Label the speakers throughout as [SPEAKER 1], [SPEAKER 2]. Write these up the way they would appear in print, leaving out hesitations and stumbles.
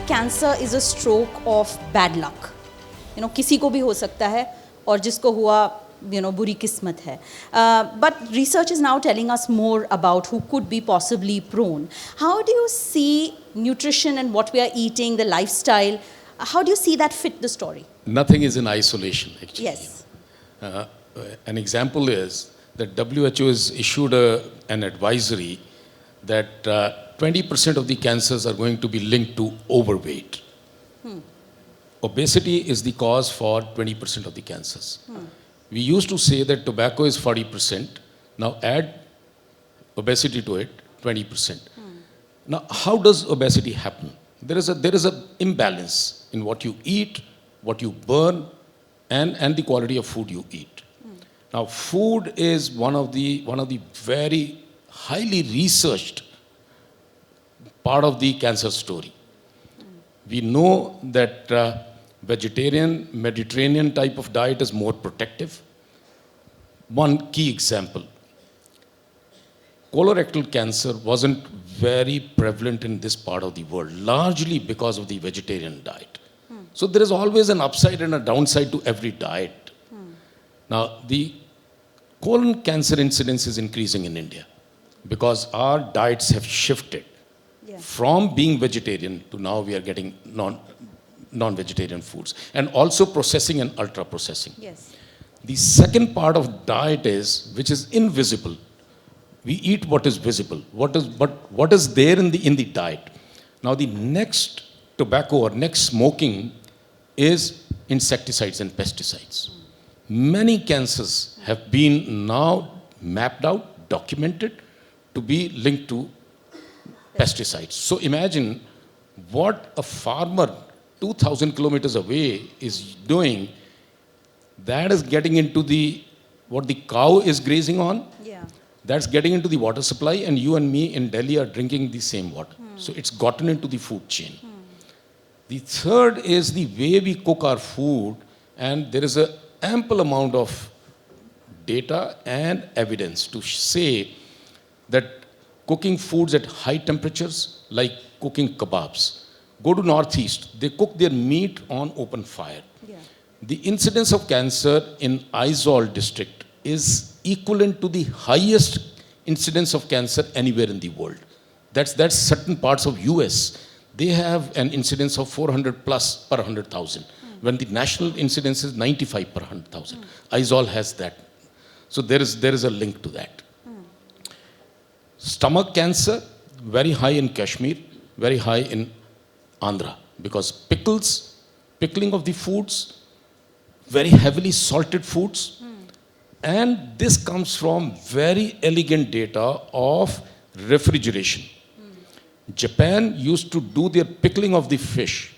[SPEAKER 1] cancer is a stroke of bad luck. किसी को भी हो सकता है और जिसको हुआ बुरी किस्मत है. But research is now telling us more about who could be possibly prone. How do you see nutrition and what we are eating, the lifestyle, how do you see that fit the story?
[SPEAKER 2] Nothing is in isolation, actually.
[SPEAKER 1] Yes.
[SPEAKER 2] An example is that WHO has issued an advisory that 20% of the cancers are going to be linked to overweight. Obesity is the cause for 20% of the cancers. We used to say that tobacco is 40%. Now add obesity to it, 20%. Now, how does obesity happen? There is a imbalance in what you eat, what you burn, and the quality of food you eat. Now, food is one of the very highly researched part of the cancer story. We know that vegetarian, Mediterranean type of diet is more protective. One key example, colorectal cancer wasn't very prevalent in this part of the world, largely because of the vegetarian diet. So there is always an upside and a downside to every diet. Now, the colon cancer incidence is increasing in India because our diets have shifted from being vegetarian to now we are getting non-vegetarian foods, and also processing and ultra processing.
[SPEAKER 1] Yes.
[SPEAKER 2] The second part of diet is, which is invisible. We eat what is visible. What is there in the diet? Now the next tobacco or next smoking is insecticides and pesticides. Many cancers have been now mapped out, documented to be linked to pesticides. So imagine what a farmer 2,000 kilometers away is doing. That is getting into what the cow is grazing on.
[SPEAKER 1] Yeah.
[SPEAKER 2] That's getting into the water supply, and you and me in Delhi are drinking the same water. So it's gotten into the food chain. The third is the way we cook our food, and there is an ample amount of data and evidence to say that cooking foods at high temperatures, like cooking kebabs. Go to Northeast, they cook their meat on open fire.
[SPEAKER 1] Yeah.
[SPEAKER 2] The incidence of cancer in Aizawl district is equivalent to the highest incidence of cancer anywhere in the world. That's certain parts of US. They have an incidence of 400 plus per 100,000, when the national incidence is 95 per 100,000. Aizawl has that. So there is a link to that. Stomach cancer, very high in Kashmir, very high in Andhra, because pickling of the foods, very heavily salted foods, and this comes from very elegant data of refrigeration. Japan used to do their pickling of the fish,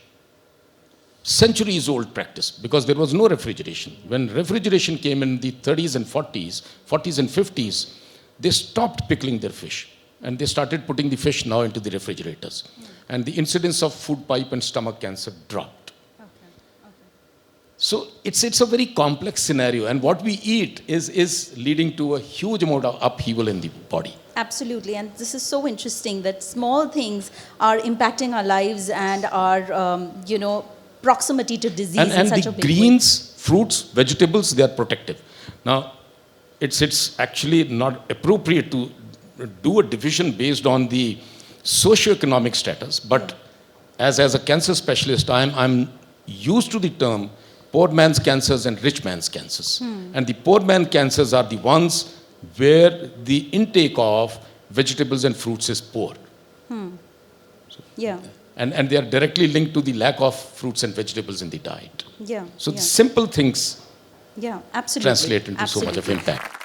[SPEAKER 2] centuries old practice, because there was no refrigeration. When refrigeration came in the 30s and 40s and 50s, they stopped pickling their fish, and they started putting the fish now into the refrigerators. And the incidence of food pipe and stomach cancer dropped. So it's a very complex scenario, and what we eat is leading to a huge amount of upheaval in the body.
[SPEAKER 1] Absolutely, and this is so interesting that small things are impacting our lives and our proximity to disease in such a big way.
[SPEAKER 2] And the greens, fruits, vegetables, they are protective. Now, it's actually not appropriate to do a division based on the socioeconomic status, but as a cancer specialist, I'm used to the term poor man's cancers and rich man's cancers. And the poor man cancers are the ones where the intake of vegetables and fruits is poor.
[SPEAKER 1] Yeah.
[SPEAKER 2] And they are directly linked to the lack of fruits and vegetables in the diet.
[SPEAKER 1] Yeah.
[SPEAKER 2] So the simple things
[SPEAKER 1] absolutely.
[SPEAKER 2] translate into so much of impact.